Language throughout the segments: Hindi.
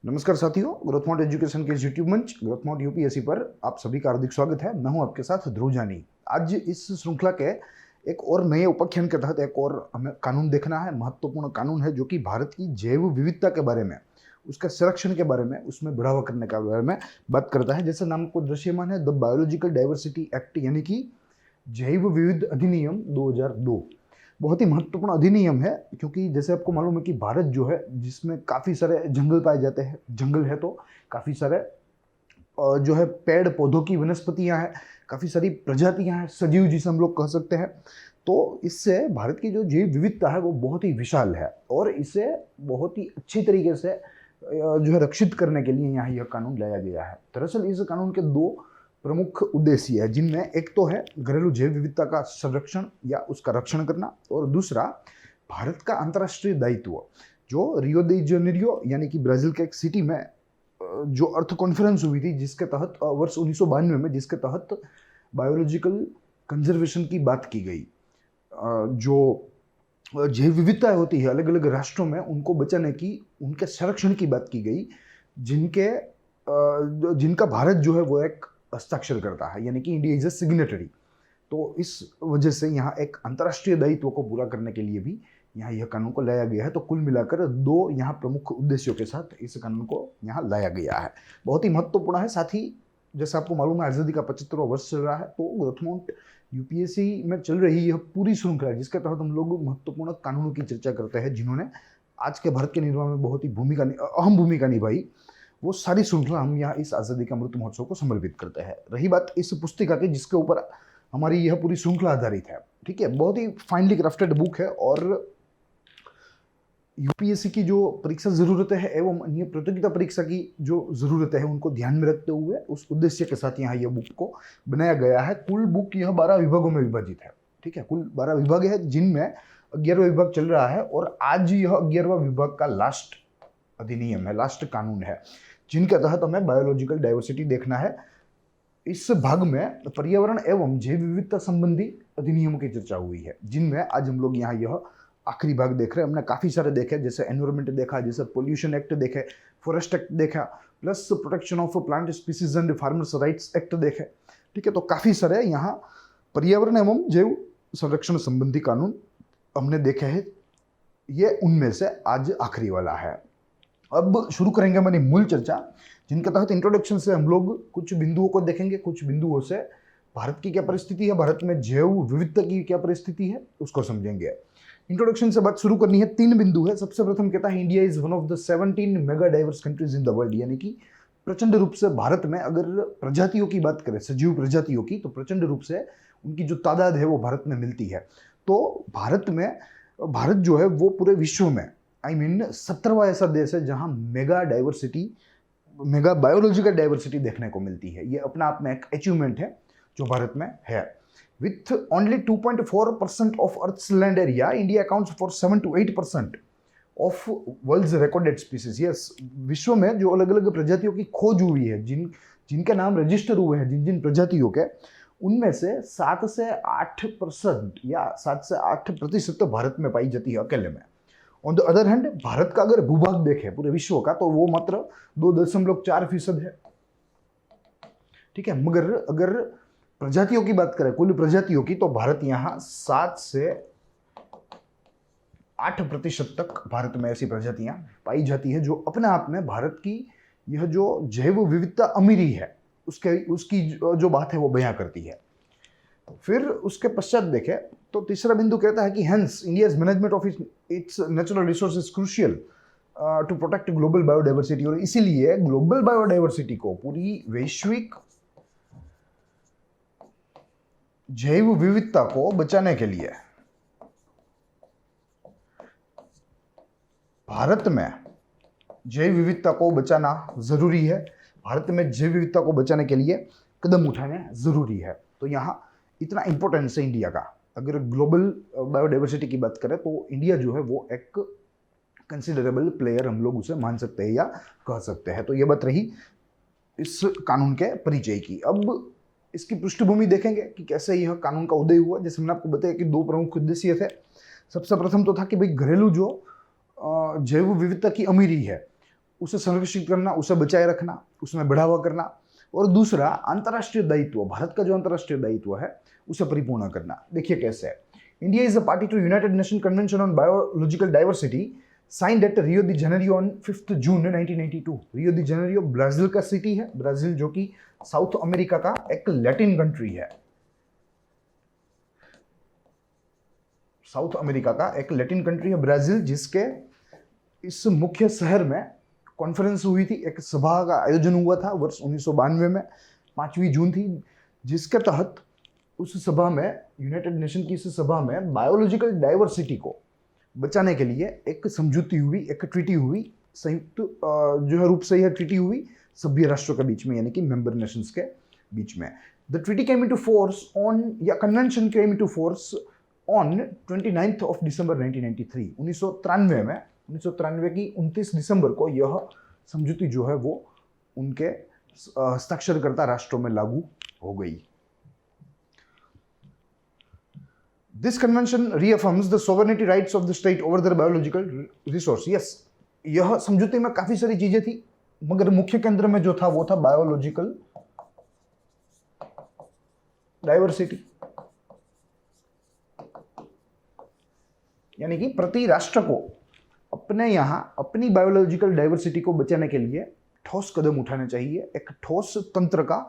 नमस्कार साथियों, ग्रोथ माउंट एजुकेशन के यूट्यूब मंच ग्रोथ माउंट यूपीएससी पर आप सभी का हार्दिक स्वागत है। मैं हूं आपके साथ ध्रुव जानी। आज इस श्रृंखला के एक और नए उपाख्यान के तहत एक और हमें कानून देखना है। महत्वपूर्ण कानून है जो कि भारत की जैव विविधता के बारे में, उसके संरक्षण के बारे में, उसमें बढ़ावा करने के बारे में बात करता है। जैसे नाम को दृश्यमान है, द बायोलॉजिकल डाइवर्सिटी एक्ट, यानी कि जैव विविध अधिनियम 2002। बहुत ही महत्वपूर्ण अधिनियम है क्योंकि जैसे आपको मालूम है कि भारत जो है, जिसमें काफ़ी सारे जंगल पाए जाते हैं, जंगल है तो काफ़ी सारे जो है पेड़ पौधों की वनस्पतियां हैं, काफ़ी सारी प्रजातियां हैं, सजीव जिसे हम लोग कह सकते हैं। तो इससे भारत की जो जैव विविधता है वो बहुत ही विशाल है और इसे बहुत ही अच्छी तरीके से जो है रक्षित करने के लिए यहाँ यह कानून लाया गया है। दरअसल इस कानून के दो प्रमुख उद्देश्य है, जिनमें एक तो है घरेलू जैव विविधता का संरक्षण या उसका रक्षण करना, और दूसरा भारत का अंतर्राष्ट्रीय दायित्व। जो रियो दी जेनेरियो यानी कि ब्राजील के एक सिटी में जो अर्थ कॉन्फ्रेंस हुई थी, जिसके तहत वर्ष 1992 में, जिसके तहत बायोलॉजिकल कंजर्वेशन की बात की गई। जो जैव विविधता होती है अलग अलग राष्ट्रों में, उनको बचाने की, उनके संरक्षण की बात की गई, जिनका भारत जो है वो एक हस्ताक्षर करता है, यानी कि इंडिया इज ए सिग्नेटरी। तो इस वजह से यहाँ एक अंतर्राष्ट्रीय दायित्व को पूरा करने के लिए भी यहाँ यह कानून को लाया गया है। तो कुल मिलाकर दो यहाँ प्रमुख उद्देश्यों के साथ इस कानून को यहाँ लाया गया है। बहुत ही महत्वपूर्ण है। साथ ही जैसे आपको मालूम है, आज़ादी का 75वां वर्ष चल रहा है, तो ग्रोथ माउंट यूपीएससी में चल रही यह पूरी श्रृंखला है जिसके तहत हम लोग महत्वपूर्ण कानूनों की चर्चा करते हैं, जिन्होंने आज के भारत के निर्माण में बहुत ही अहम भूमिका निभाई। वो सारी श्रृंखला हम यहाँ इस आज़ादी का अमृत महोत्सव को समर्पित करते हैं। रही बात इस पुस्तिका की, जिसके ऊपर हमारी यह पूरी श्रृंखला आधारित है, ठीक है, बहुत ही फाइनली क्राफ्टेड बुक है और यूपीएससी की जो परीक्षा ज़रूरतें हैं एवं अन्य प्रतियोगिता परीक्षा की जो ज़रूरतें हैं उनको ध्यान में रखते हुए उस उद्देश्य के साथ यहाँ यह बुक को बनाया गया है। कुल बुक यह 12 विभागों में विभाजित है, ठीक है, कुल 12 विभाग है, जिनमें 11वां विभाग चल रहा है और आज यह 11वां विभाग का लास्ट अधिनियम है, लास्ट कानून है, जिनके तहत हमें बायोलॉजिकल डाइवर्सिटी देखना है। इस भाग में पर्यावरण एवं जैव विविधता संबंधी अधिनियमों की चर्चा हुई है, जिनमें आज हम लोग यहाँ यह आखिरी भाग देख रहे हैं। हमने काफ़ी सारे देखे, जैसे एनवायरमेंट देखा, जैसे पोल्यूशन एक्ट देखे, फॉरेस्ट एक्ट देखा, plus protection of plant species and farmers rights act देखे, ठीक है। तो काफ़ी सारे यहाँ पर्यावरण एवं जैव संरक्षण संबंधी कानून हमने देखे हैं। ये उनमें से आज आखिरी वाला है। अब शुरू करेंगे हमारी मूल चर्चा, जिनके तहत इंट्रोडक्शन से हम लोग कुछ बिंदुओं को देखेंगे, कुछ बिंदुओं से भारत की क्या परिस्थिति है, भारत में जैव विविधता की क्या परिस्थिति है, उसको समझेंगे। इंट्रोडक्शन से बात शुरू करनी है। 3 बिंदु है। सबसे प्रथम कहता है India is one of the 17 mega diverse countries in the world, यानी कि प्रचंड रूप से भारत में अगर प्रजातियों की बात करें, सजीव प्रजातियों की, तो प्रचंड रूप से उनकी जो तादाद है वो भारत में मिलती है। तो भारत जो है वो पूरे विश्व में, आई मीन 17वां ऐसा देश है जहां मेगा बायोलॉजिकल डाइवर्सिटी देखने को मिलती है। ये अपना आप में एक अचीवमेंट है जो भारत में है। With only 2.4% of earth's land area, India accounts for 7 to 8% of world's recorded species. Yes, विश्व में जो अलग अलग प्रजातियों की खोज हुई है, जिनके नाम रजिस्टर हुए हैं, जिन जिन प्रजातियों के, उनमें से 7 से 8% या 7 से 8% तो भारत में पाई जाती है अकेले में। On the other hand, Bharat का अगर भूभाग देखें पूरे विश्व का, तो वो मात्र 2.4% है, ठीक है। मगर अगर प्रजातियों की बात करें, कुल प्रजातियों की, तो भारत यहाँ 7 से 8% तक भारत में ऐसी प्रजातियां पाई जाती है, जो अपने आप में भारत की यह जो जैव विविधता अमीरी है उसकी जो बात है वो बयां करती है। फिर उसके पश्चात देखें तो तीसरा बिंदु कहता है कि hence India's management of its natural resources crucial to protect global biodiversity. और इसीलिए ग्लोबल बायोडाइवर्सिटी को, पूरी वैश्विक जैव विविधता को बचाने के लिए भारत में जैव विविधता को बचाना जरूरी है। भारत में जैव विविधता को बचाने के लिए कदम उठाने जरूरी है। तो यहाँ इतना इंपॉर्टेंस है इंडिया का। अगर ग्लोबल बायोडाइवर्सिटी की बात करें तो इंडिया जो है वो एक कंसिडरेबल प्लेयर हम लोग उसे मान सकते हैं या कह सकते हैं। तो ये बात रही इस कानून के परिचय की। अब इसकी पृष्ठभूमि देखेंगे कि कैसे यह कानून का उदय हुआ। जैसे मैंने आपको बताया कि 2 प्रमुख उद्देश्य थे। सबसे प्रथम तो था कि भाई घरेलू जो जैव विविधता की अमीरी है उसे संरक्षित करना, उसे बचाए रखना, उसमें बढ़ावा करना, और दूसरा अंतर्राष्ट्रीय दायित्व, भारत का जो अंतर्राष्ट्रीय दायित्व है उसे परिपूर्ण करना। देखिए कैसे है। India is a party to United Nation Convention on Biological Diversity signed at Rio de Janeiro on 5 June 1992। Rio de Janeiro Brazil का सिटी है, ब्राजील जो कि साउथ अमेरिका का एक लैटिन कंट्री है, साउथ अमेरिका का एक लैटिन कंट्री है ब्राजील, जिसके इस मुख्य शहर में कॉन्फ्रेंस हुई थी, एक सभा का आयोजन हुआ था वर्ष 1992 में, 5वीं जून थी, जिसके तहत उस सभा में, यूनाइटेड नेशन की इस सभा में बायोलॉजिकल डाइवर्सिटी को बचाने के लिए एक समझौती हुई, एक ट्रीटी हुई, संयुक्त जो है रूप से यह ट्रीटी हुई सभ्य राष्ट्रों के बीच में, यानी कि मेंबर नेशंस के बीच में। The treaty came into force on, या convention came into force on 29 of December 1993। 1993 में, 1993 की 29 दिसंबर को यह समझौती जो है वो उनके हस्ताक्षरकर्ता राष्ट्रों में लागू हो गई। This convention reaffirms the sovereignty rights of the state over their biological resource. Yes, यह समझौते में काफी सारी चीजें थी, मगर मुख्य केंद्र में जो था वो था बायोलॉजिकल डाइवर्सिटी, यानी कि प्रति राष्ट्र को अपने यहां अपनी बायोलॉजिकल डाइवर्सिटी को बचाने के लिए ठोस कदम उठाने चाहिए। एक ठोस तंत्र का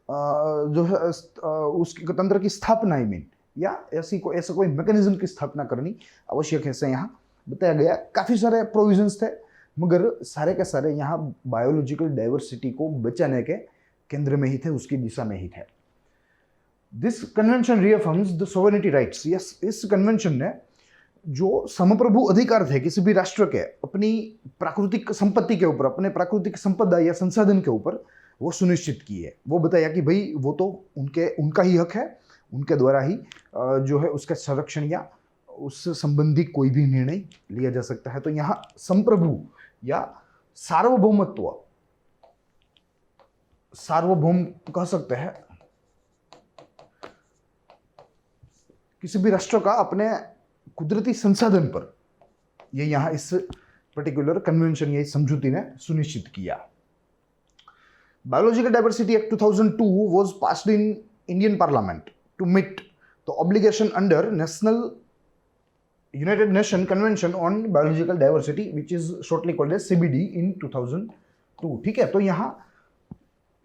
जो है उस तंत्र की स्थापना, आई मीन, या ऐसा कोई मैकेनिज्म की स्थापना करनी आवश्यक है, ऐसा यहाँ बताया गया। काफी सारे प्रोविजंस थे, मगर सारे के सारे यहाँ बायोलॉजिकल डाइवर्सिटी को बचाने के केंद्र में ही थे, उसकी दिशा में ही थे। This convention reaffirms the sovereignty rights. Yes, इस कन्वेंशन ने जो समप्रभु अधिकार थे किसी भी राष्ट्र के अपनी प्राकृतिक संपत्ति के ऊपर, अपने प्राकृतिक संपदा या संसाधन के ऊपर, वो सुनिश्चित किए। वो बताया कि भाई वो तो उनका ही हक है, उनके द्वारा ही जो है उसका संरक्षण या उससे संबंधी कोई भी निर्णय लिया जा सकता है। तो यहाँ संप्रभु या सार्वभौमत्व, सार्वभौम कह सकते हैं किसी भी राष्ट्र का अपने कुदरती संसाधन पर, ये यहाँ इस पर्टिकुलर कन्वेंशन या इस समझौते ने सुनिश्चित किया। Biological diversity act 2002 was passed in Indian parliament to meet the obligation under National United Nations Convention on Biological Diversity, which is shortly called as CBD in 2002। ठीक है, तो यहाँ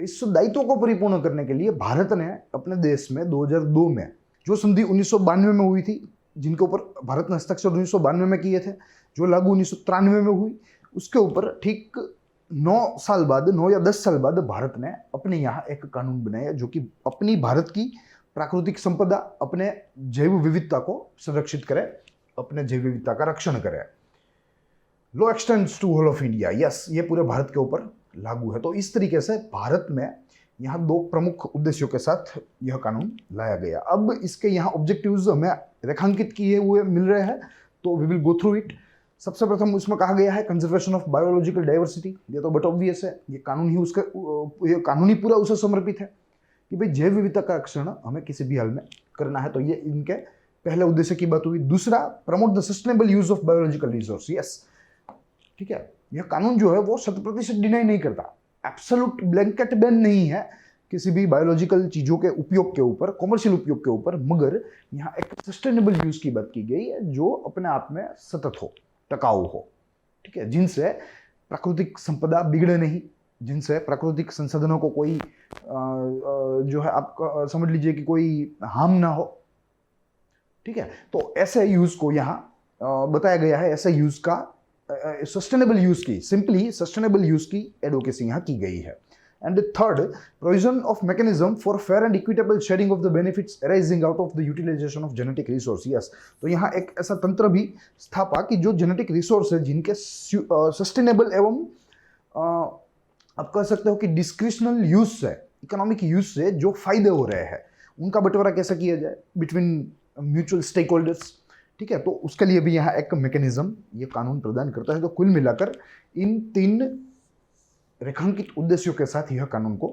इस दायित्व को परिपूर्ण करने के लिए भारत ने अपने देश में 2002 में जो संधि 1992 में हुई थी, जिनके ऊपर भारत ने हस्ताक्षर 1992 में किए थे, जो लागू 1993 में हुई, उसके ऊपर ठीक 9 साल बाद, 9 या 10 साल बाद भारत ने अपने यहाँ एक कानून बनाया जो कि अपनी भारत की प्राकृतिक संपदा, अपने जैव विविधता को संरक्षित करे, अपने जैव विविधता का रक्षण करे। Law extends to whole of India. Yes, ये पूरे भारत के ऊपर लागू है। तो इस तरीके से भारत में यहाँ 2 प्रमुख उद्देश्यों के साथ यह कानून लाया गया। अब इसके यहाँ ऑब्जेक्टिव्स हमें रेखांकित किए हुए मिल रहे हैं, तो we will go through it. सबसे प्रथम उसमें कहा गया है कंजर्वेशन ऑफ बायोलॉजिकल डाइवर्सिटी। ये तो बट ऑब्वियस है, ये कानून ही उसका, ये कानूनी पूरा उसे समर्पित है कि भाई जैव विविधता का रक्षण हमें किसी भी हाल में करना है। तो ये इनके पहले उद्देश्य की बात हुई। दूसरा, promote the sustainable use of biological resource. Yes, ठीक है, यह कानून जो है वो 100% डिनाई नहीं करता, एब्सोल्यूट ब्लैंकेट बैन नहीं है किसी भी बायोलॉजिकल चीजों के उपयोग के ऊपर, कॉमर्शियल उपयोग के ऊपर, मगर यहाँ एक सस्टेनेबल यूज की बात की गई है जो अपने आप में सतत हो, टिकाऊ हो, ठीक है, जिनसे प्राकृतिक संपदा बिगड़े नहीं, जिनसे प्राकृतिक संसाधनों को कोई जो है आप समझ लीजिए कि कोई हार्म ना हो। ठीक है, तो ऐसे यूज को यहाँ बताया गया है, ऐसे यूज का सस्टेनेबल यूज की, सिंपली सस्टेनेबल यूज की एडवोकेसी यहाँ की गई है। And third, provision of mechanism for fair and equitable sharing of the benefits arising out of the utilisation of genetic resource. Yes, तो यहाँ एक ऐसा तंत्र भी स्थापा कि जो जेनेटिक रिसोर्स है, जिनके सस्टेनेबल एवं आप कह सकते हो कि डिस्क्रिशनल यूज से, इकोनॉमिक यूज से जो फायदे हो रहे हैं, उनका बंटवारा कैसे किया जाए बिटवीन म्यूचुअल स्टेक होल्डर्स। ठीक है, तो उसके लिए भी यहाँ एक मैकेनिज्म ये कानून प्रदान करता है। तो कुल मिलाकर इन 3 रेखांकित उद्देश्यों के साथ यह कानून को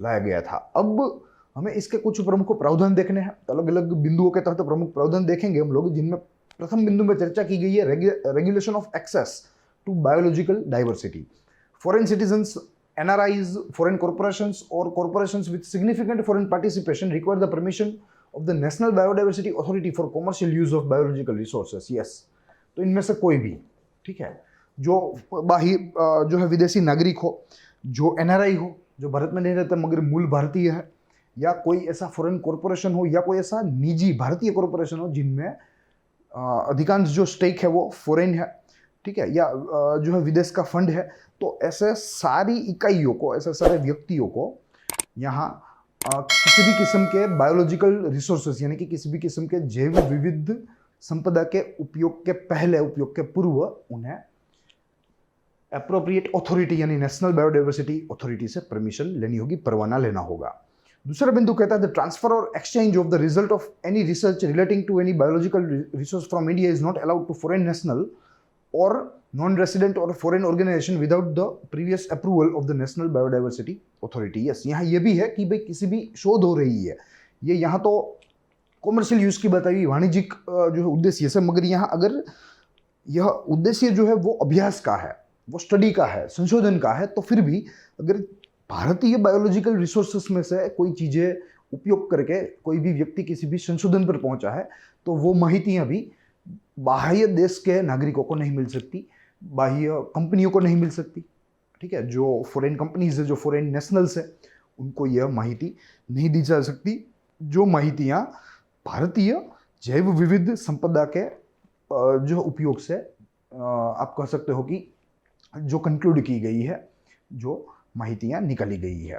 लाया गया था। अब हमें इसके कुछ प्रमुख प्रावधान देखने हैं, अलग अलग बिंदुओं के तहत प्रमुख प्रावधान देखेंगे हम लोग, जिनमें प्रथम बिंदु में चर्चा की गई है regulation of access to biological diversity. Foreign citizens, NRIs, foreign corporations or corporations with significant foreign participation require the permission of the National Biodiversity Authority for commercial use of biological resources. Yes, तो इनमें से कोई भी, ठीक है, जो जो है विदेशी नागरिक हो, जो NRI हो, जो भारत में नहीं रहता मगर मूल भारतीय है, या कोई ऐसा फॉरेन कॉरपोरेशन हो या कोई ऐसा निजी भारतीय कॉरपोरेशन हो जिनमें अधिकांश जो स्टेक है वो फॉरेन है, ठीक है, या जो है विदेश का फंड है, तो ऐसे सारी इकाइयों को, ऐसे सारे व्यक्तियों को यहाँ किसी भी किस्म के बायोलॉजिकल रिसोर्सेस यानी कि किसी भी किस्म के जैव विविध संपदा के उपयोग के पहले, उपयोग के पूर्व उन्हें एप्रोप्रिएट अथॉरिटी यानी नेशनल बायोडाइवर्सिटी अथॉरिटी से परमिशन लेनी होगी, परवाना लेना होगा। दूसरा बिंदु कहता है द ट्रांसफर और exchange of the result of any research relating to any biological resource from India is not allowed to foreign national और non-resident or foreign organization without the previous approval of the National Biodiversity Authority. Yes, यहाँ ये भी है कि भाई किसी भी शोध हो रही है, ये यहाँ तो कॉमर्शियल यूज की बताई, वाणिज्यिक जो है उद्देश्य से, मगर यहाँ अगर यह उद्देश्य जो है वो अभ्यास का है, वो स्टडी का है, संशोधन का है, तो फिर भी अगर भारतीय बायोलॉजिकल रिसोर्सेस में से कोई चीज़ें उपयोग करके कोई भी व्यक्ति किसी भी संशोधन पर पहुंचा है, तो वो माहितियाँ भी बाह्य देश के नागरिकों को नहीं मिल सकती, बाह्य कंपनियों को नहीं मिल सकती, ठीक है, जो फॉरेन कंपनीज है, जो फॉरेन नेशनल्स है, उनको यह माहिती नहीं दी जा सकती, जो माहितियाँ भारतीय जैव विविध संपदा के जो उपयोग से आप कह सकते हो कि जो कंक्लूड की गई है, जो माहितियाँ निकाली गई है,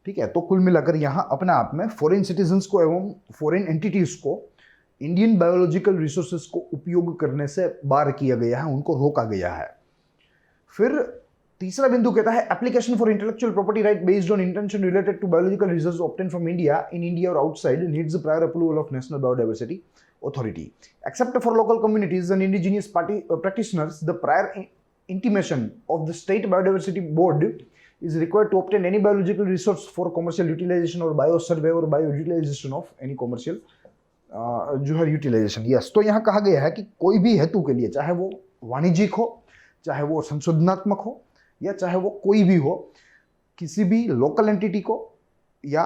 ठीक है। तो कुल मिलाकर यहाँ अपने आप में फॉरेन सिटीजन्स को एवं फॉरेन एंटिटीज को इंडियन बायोलॉजिकल रिसोर्सेज को उपयोग करने से बार किया गया है, उनको रोका गया है। फिर तीसरा बिंदु कहता है application for intellectual property right based on intention related to biological resource obtain from India in India और outside needs prior approval of national biodiversity authority except for local communities and indigenous practitioners the prior intimation of the state biodiversity board is required to obtain any biological resource for commercial utilization or bio survey or bio utilization of any commercial जो है यूटिलाइजेशन। यस, तो यहाँ कहा गया है कि कोई भी हेतु के लिए, चाहे वो वाणिज्यिक हो, चाहे वो संशोधनात्मक हो, या चाहे वो कोई भी हो, किसी भी लोकल एंटिटी को या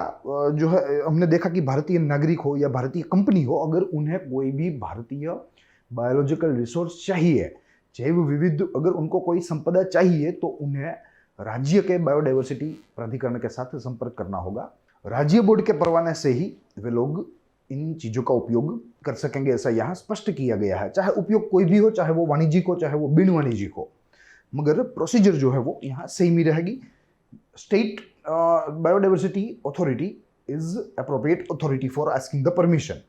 जो है हमने देखा कि भारतीय नागरिक हो या भारतीय कंपनी हो, अगर उन्हें कोई भी भारतीय बायोलॉजिकल रिसोर्स चाहिए, जैव विविध अगर उनको कोई संपदा चाहिए, तो उन्हें राज्य के बायोडाइवर्सिटी प्राधिकरण के साथ संपर्क करना होगा। राज्य बोर्ड के परवाने से ही वे लोग इन चीज़ों का उपयोग कर सकेंगे, ऐसा यहाँ स्पष्ट किया गया है। चाहे उपयोग कोई भी हो, चाहे वो वाणिज्यिक हो, चाहे वो बिन वाणिज्यिक हो, मगर प्रोसीजर जो है वो यहाँ सेम ही रहेगी। State biodiversity authority is appropriate authority for asking the permission.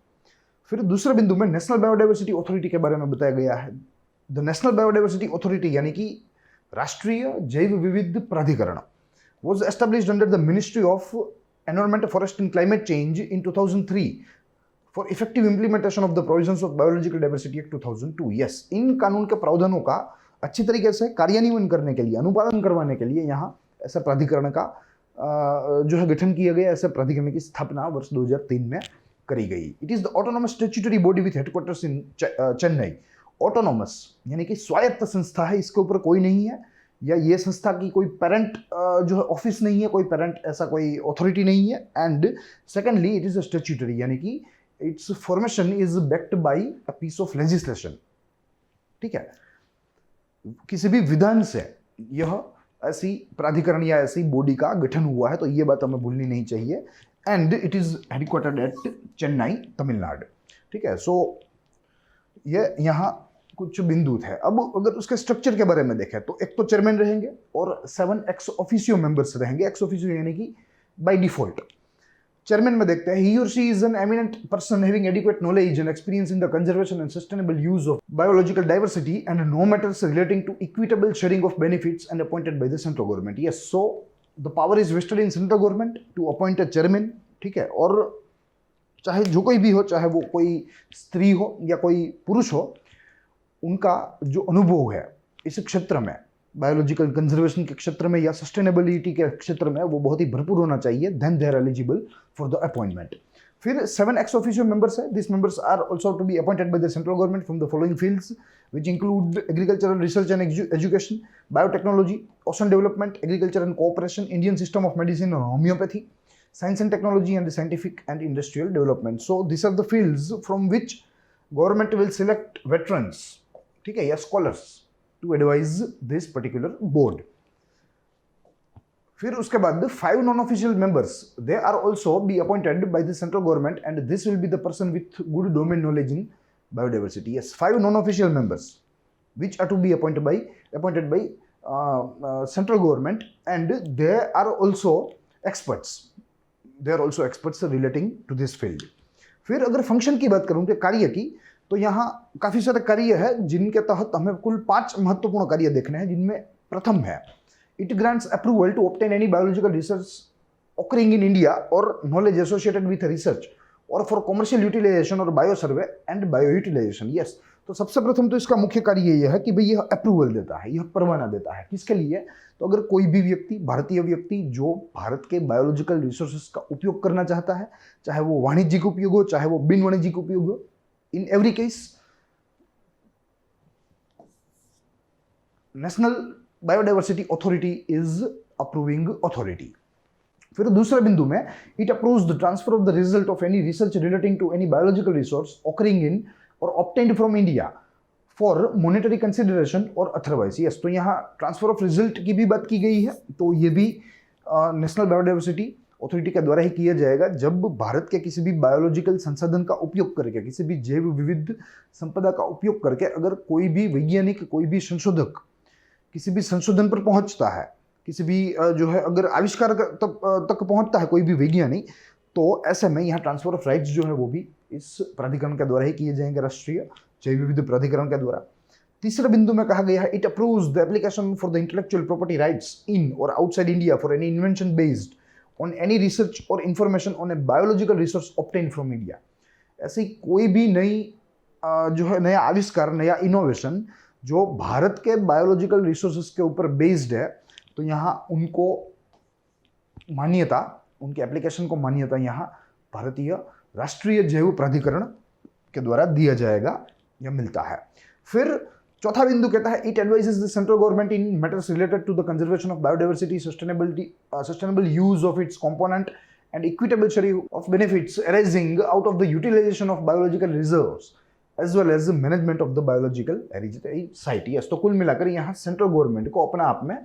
फिर दूसरे बिंदु में नेशनल बायोडाइवर्सिटी अथॉरिटी के बारे में बताया गया है। द नेशनल बायोडाइवर्सिटी अथॉरिटी यानी कि राष्ट्रीय जैव विविध प्राधिकरण was established under the Ministry of Environment, Forest and Climate Change in 2003 for effective implementation of the provisions of Biological Diversity Act 2002. Yes, इन कानून के प्रावधानों का अच्छी तरीके से कार्यान्वयन करने के लिए, अनुपालन करवाने के लिए यहाँ ऐसा प्राधिकरण का जो है गठन किया गया। ऐसे प्राधिकरण की स्थापना वर्ष 2003 में करी गई। It is the autonomous statutory body with headquarters in Chennai. Autonomous यानी कि स्वायत्त संस्था है, इसके ऊपर कोई नहीं है, या ये संस्था की कोई पेरेंट जो है ऑफिस नहीं है, कोई पेरेंट ऐसा कोई अथॉरिटी नहीं है। And secondly it is a statutory यानी कि its formation is backed by a piece of legislation. ठीक है, किसी भी विधान से यह ऐसी प्राधिकरण या ऐसी बॉडी का गठन हुआ है, तो ये बात हमें भूलनी नहीं चाहिए। And it is headquartered at Chennai, Tamil Nadu. ठीक है, सो ये यहाँ कुछ बिंदु थे। अब अगर उसके स्ट्रक्चर के बारे में देखें तो एक तो चेयरमैन रहेंगे और 7 एक्स ऑफिशियो मेंबर्स रहेंगे। एक्स ऑफिशियो यानी कि बाय डिफॉल्ट। चेयरमैन में देखते हैं ही और she is an eminent person having adequate knowledge and experience in the conservation and sustainable use of biological diversity and no matters relating to equitable sharing of benefits and appointed by the central government. Yes, so the power is vested in central government to appoint a chairman. ठीक है, और चाहे जो कोई भी हो, चाहे वो कोई स्त्री हो या कोई पुरुष हो, उनका जो अनुभव है इस क्षेत्र में, बायोलॉजिकल कंजर्वेशन के क्षेत्र में या सस्टेनेबिलिटी के क्षेत्र में, वो बहुत ही भरपूर होना चाहिए। Then they are eligible for the appointment. फिर 7 एक्स ऑफिशियो मेंबर्स है। This members are also to be appointed by the central government from the following fields: which include agricultural research and education, biotechnology, ocean development, agriculture and cooperation, Indian system of medicine and homeopathy, science and technology, and scientific and industrial development. So these are the fields from which government will select veterans, ठीक है, या scholars to advise this particular board. फिर उसके बाद 5 non-official members, they are also be appointed by the central government, and this will be the person with good domain knowledge in biodiversity. Yes, 5 non-official members which are to be appointed by central government, and they are also experts. They are also experts relating to this field. फिर अगर फंक्शन की बात करूं, कार्य की, तो यहाँ काफी सारे कार्य है जिनके तहत हमें कुल 5 महत्वपूर्ण कार्य देखने हैं, जिनमें प्रथम है it grants approval to obtain any biological research occurring in India or knowledge associated with research or for commercial utilization or bio survey and bio utilization. Yes, तो सबसे प्रथम तो इसका मुख्य कार्य यह है कि भाई यह अप्रूवल देता है, यह परवाना देता है। किसके लिए? तो अगर कोई भी व्यक्ति, भारतीय व्यक्ति जो भारत के बायोलॉजिकल रिसोर्सेज का उपयोग करना चाहता है, चाहे वो वाणिज्यिक उपयोग हो, चाहे वो बिन वाणिज्यिक उपयोग हो, in every case national biodiversity authority is approving authority. फिर दूसरे बिंदु में it approves the transfer of the result of any research relating to any biological resource occurring in or obtained from India for monetary consideration or otherwise. Yes, तो यहाँ ट्रांसफर ऑफ रिजल्ट की भी बात की गई है, तो ये भी नेशनल बायोडाइवर्सिटी अथॉरिटी के द्वारा ही किया जाएगा जब भारत के किसी भी बायोलॉजिकल संसाधन का उपयोग करके, किसी भी जैव विविध संपदा का उपयोग करके अगर कोई भी वैज्ञानिक, कोई भी संशोधक किसी भी संशोधन पर पहुंचता है, किसी भी जो है अगर आविष्कार तक पहुंचता है कोई भी वैज्ञानिक, तो ऐसे में यहाँ ट्रांसफर ऑफ राइट्स जो है वो भी इस प्राधिकरण के द्वारा ही किए जाएंगे, राष्ट्रीय जैव विविध प्राधिकरण के द्वारा। तीसरे बिंदु में कहा गया है it approves the application for the intellectual property rights in or outside India for any invention based on any research or information on a biological resource obtain from India. ऐसी कोई भी नई जो है नया आविष्कार, नया इनोवेशन जो भारत के बायोलॉजिकल रिसोर्सेज के ऊपर बेस्ड है, तो यहाँ उनको मान्यता, उनके एप्लीकेशन को मान्यता यहाँ भारतीय राष्ट्रीय जैव प्राधिकरण के द्वारा दिया जाएगा या मिलता है। फिर चौथा बिंदु कहता है it advises the central government in matters related to the conservation of biodiversity, sustainable use of its component and equitable sharing of benefits arising out of the utilisation of biological reserves as well as management of the biological heritage site. Yes, तो कुल मिलाकर यहाँ सेंट्रल गवर्नमेंट को अपने आप में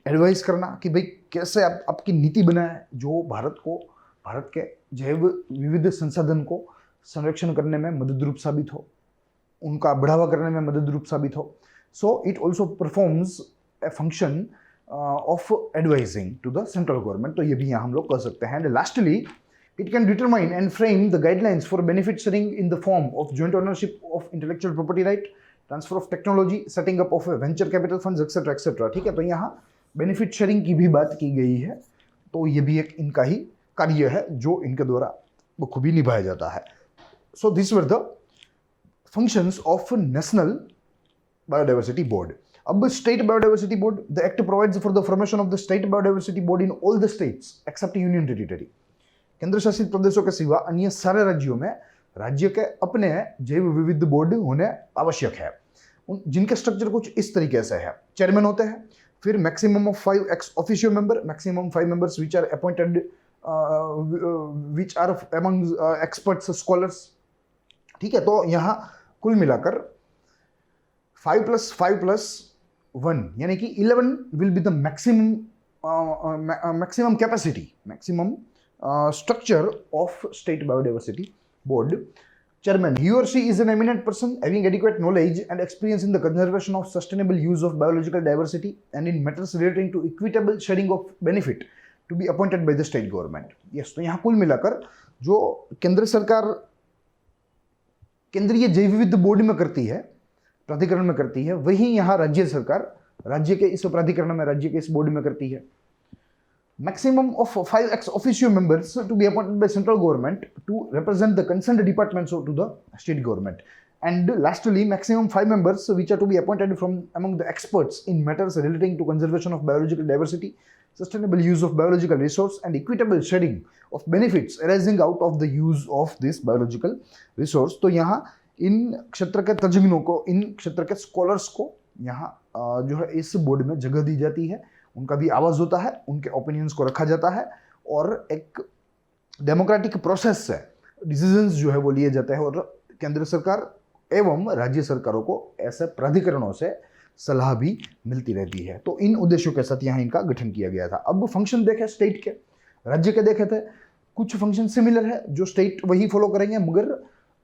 एडवाइस करना कि भाई कैसे आप आपकी नीति बनाए जो भारत को, भारत के जैव विविध संसाधन को संरक्षण करने में मदद रूप साबित हो, उनका बढ़ावा करने में मदद रूप साबित हो। So it also performs a function of advising to the central government, तो ये भी यहाँ हम लोग कर सकते हैं। And lastly it can determine and frame the guidelines for benefit sharing in the form of joint ownership of intellectual property right, transfer of technology, setting up of venture capital funds, etc. etc. ठीक है, तो यहाँ बेनिफिट शेयरिंग की भी बात की गई है, तो ये भी एक इनका ही कार्य है जो इनके द्वारा बखूबी निभाया जाता है। So this were the functions of national biodiversity board. अब state biodiversity board, the act provides for the formation of the state biodiversity board in all the states except union territory. केंद्र शासित प्रदेशों के सिवा अन्य सारे राज्यों में राज्य के अपने जैव विविध बोर्ड होने आवश्यक है, जिनके स्ट्रक्चर कुछ इस तरीके से है। चेयरमैन होते हैं, फिर maximum of 5 ex officio member, maximum 5 members which are appointed which are among experts scholars. ठीक है, तो यहाँ कुल मिलाकर 5 + 5 + 1 यानी कि 11 will be the maximum capacity, maximum structure of state biodiversity board. Chairman, he or she is an eminent person having adequate knowledge and experience in the conservation of sustainable use of biological diversity and in matters relating to equitable sharing of benefit to be appointed by the state government. Yes, तो यहाँ कुल मिलाकर जो केंद्र सरकार केंद्रीय जैव विविध बोर्ड में करती है, प्राधिकरण में करती है, वही यहाँ राज्य सरकार राज्य के इस प्राधिकरण में, राज्य के इस बोर्ड में करती है। Maximum of 5 ex officio members to be appointed by central government to represent the concerned departments to the state government. And lastly, maximum 5 members which are to be appointed from among the experts in matters relating to conservation of biological diversity, sustainable use of biological resource and equitable sharing of benefits arising out of the use of this biological resource. तो यहाँ इन क्षेत्र के तज्ञों को, इन क्षेत्र के स्कॉलर्स को यहाँ जो है इस बोर्ड में जगह दी जाती है, उनका भी आवाज होता है, उनके ओपिनियंस को रखा जाता है और एक डेमोक्रेटिक प्रोसेस से डिसीजंस जो है वो लिए जाते हैं और केंद्र सरकार एवं राज्य सरकारों को ऐसे प्राधिकरणों से सलाह भी मिलती रहती है। तो इन उद्देश्यों के साथ यहाँ इनका गठन किया गया था। अब फंक्शन देखे स्टेट के, राज्य के देखे थे, कुछ फंक्शन सिमिलर है जो स्टेट वही फॉलो करेंगे मगर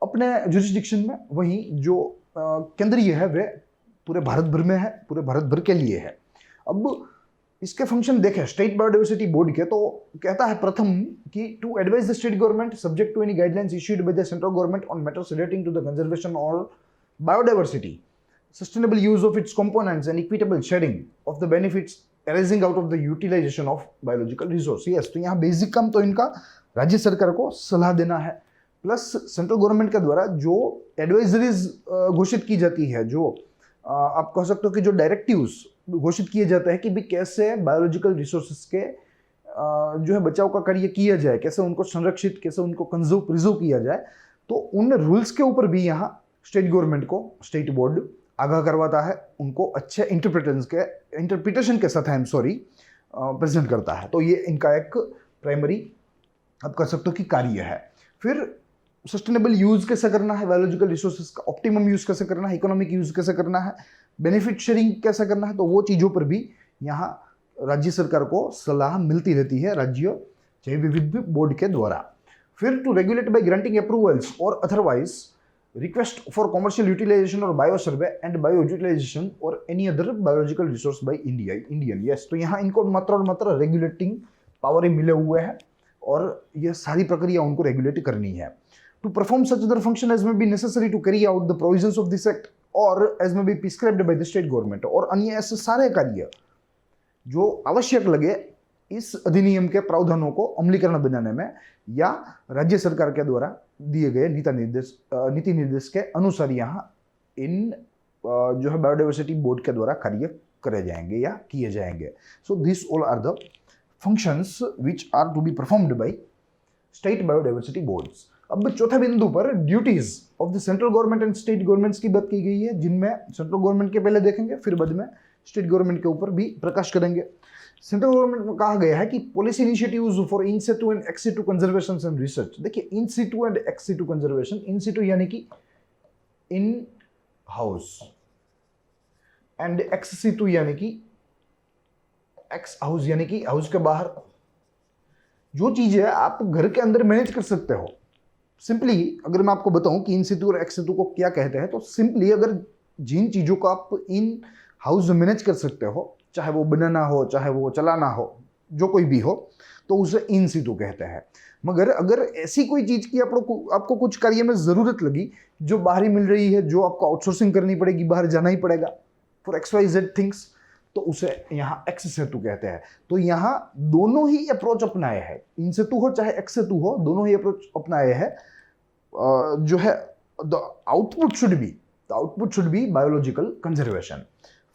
अपने जुरिस्डिक्शन में, वही जो केंद्रीय है वे पूरे भारत भर में है, पूरे भारत भर के लिए है। अब इसके फंक्शन देखें स्टेट बायोडाइवर्सिटी बोर्ड के, तो कहता है प्रथम कि to advise the state government subject to any guidelines issued by the central government on matters relating to the conservation और biodiversity, sustainable use of its components and equitable sharing of the benefits arising out of the utilization of biological resource। yes, तो यहाँ बेसिक काम तो इनका राज्य सरकार को सलाह देना है, प्लस सेंट्रल गवर्नमेंट के द्वारा जो एडवाइजरीज घोषित की जाती है, जो आप कह सकते हो कि जो डायरेक्टिव्स घोषित किए जाते हैं कि भी कैसे बायोलॉजिकल रिसोर्सेज के जो है बचाव का कार्य किया जाए, कैसे उनको संरक्षित, कैसे उनको कंजर्व प्रिजर्व किया जाए, तो उन रूल्स के ऊपर भी यहाँ स्टेट गवर्नमेंट को स्टेट बोर्ड आगाह करवाता है, उनको अच्छे इंटरप्रिटेशन के साथ प्रेजेंट करता है। तो ये इनका एक प्राइमरी आप कह सकते हो कि कार्य है। फिर सस्टेनेबल यूज कैसे करना है, बायोलॉजिकल रिसोर्सेज का ऑप्टिमम यूज कैसे करना है, इकोनॉमिक यूज कैसे करना है, बेनिफिट शेयरिंग कैसे करना है, तो वो चीज़ों पर भी यहाँ राज्य सरकार को सलाह मिलती रहती है राज्य जैव विविधता बोर्ड के द्वारा। फिर to regulate by granting approvals और otherwise request for commercial utilization or biosurvey and bioutilization or any other biological resource by Indian। yes, तो यहाँ इनको मात्र और मात्र रेगुलेटिंग पावर ही मिले हुए हैं और ये सारी प्रक्रिया उनको रेगुलेट करनी है। To perform such other function as may be necessary to carry out the provisions of this act और as may be prescribed by the state government, और अन्य ऐसे सारे कार्य जो आवश्यक लगे इस अधिनियम के प्रावधानों को अमलीकरण बनाने में या राज्य सरकार के द्वारा दिए गए नीति निर्देश के अनुसार यहाँ इन जो है बायोडाइवर्सिटी बोर्ड के द्वारा कार्य करे जाएंगे या किए जाएंगे। So this all are the functions which are to be performed by state biodiversity boards. अब चौथे बिंदु पर duties of the central government and state governments की बात की गई है, जिनमें सेंट्रल गवर्नमेंट के पहले देखेंगे, फिर बाद में स्टेट गवर्नमेंट के ऊपर भी प्रकाश करेंगे। सेंट्रल गवर्नमेंट में कहा गया है कि policy initiatives for in situ and ex situ conservation and research. देखिए in situ and ex situ conservation, in situ यानी कि in house and ex situ यानी कि एक्स हाउस यानी कि हाउस के बाहर जो चीजें आप घर के अंदर मैनेज कर सकते हो। सिंपली अगर मैं आपको बताऊं कि इन सिटू और एक्स सिटू को क्या कहते हैं, तो सिंपली अगर जिन चीजों को आप इन हाउस मैनेज कर सकते हो, चाहे वो बनाना हो, चाहे वो चलाना हो, जो कोई भी हो, तो उसे इन सिटू कहते हैं। मगर अगर ऐसी कोई चीज़ की आपको कुछ कार्य में ज़रूरत लगी जो बाहर ही मिल रही है, जो आपको आउटसोर्सिंग करनी पड़ेगी, बाहर जाना ही पड़ेगा फॉर XYZ थिंग्स, तो उसे यहाँ एक्स सेतु कहते हैं। तो यहाँ दोनों ही अप्रोच अपनाए हैं, इन सेतु हो चाहे एक्स सेतु हो, दोनों ही अप्रोच अपनाए हैं। जो है the output should be biological conservation.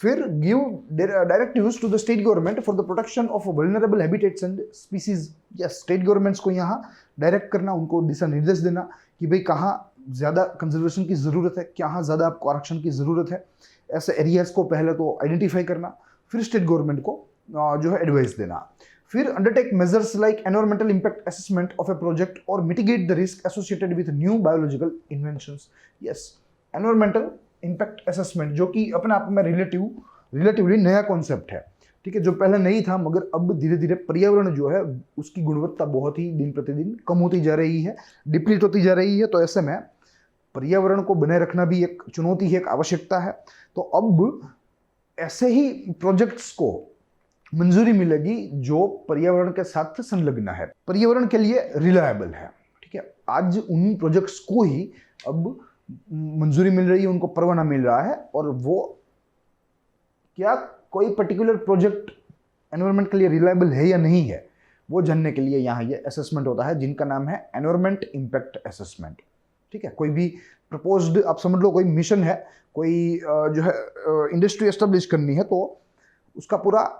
फिर give directives to the state government for the protection of vulnerable habitats and species. Yes, state governments को यहाँ डायरेक्ट करना, उनको दिशा निर्देश देना कि भाई कहाँ ज़्यादा कंजर्वेशन की ज़रूरत है, कहाँ ज़्यादा आपको आरक्षण की ज़रूरत है, ऐसे एरियाज को पहले तो आइडेंटिफाई करना, फिर स्टेट गवर्नमेंट को जो है एडवाइस देना। फिर undertake measures like environmental impact assessment of a project और mitigate the risk associated with new biological inventions. Yes, environmental impact assessment जो कि अपने आप में रिलेटिवली नया कॉन्सेप्ट है, ठीक है, जो पहले नहीं था, मगर अब धीरे धीरे पर्यावरण जो है उसकी गुणवत्ता बहुत ही दिन प्रतिदिन कम होती जा रही है, डिप्लीट होती जा रही है। तो ऐसे में पर्यावरण को बनाए रखना भी एक चुनौती है, एक आवश्यकता है। तो अब ऐसे ही प्रोजेक्ट्स को मंजूरी मिलेगी जो पर्यावरण के साथ संलग्न है, पर्यावरण के लिए रिलायबल है, ठीक है। आज उन प्रोजेक्ट्स को ही अब मंजूरी मिल रही है, उनको परवाना मिल रहा है, और वो क्या कोई पर्टिकुलर प्रोजेक्ट एनवायरनमेंट के लिए रिलायबल है या नहीं है, वो जानने के लिए यहाँ ये असेसमेंट होता है, जिनका नाम है एनवायरनमेंट इम्पैक्ट असेसमेंट, ठीक है। कोई भी प्रपोज्ड, आप समझ लो कोई मिशन है, कोई जो है इंडस्ट्री एस्टेब्लिश करनी है, तो उसका पूरा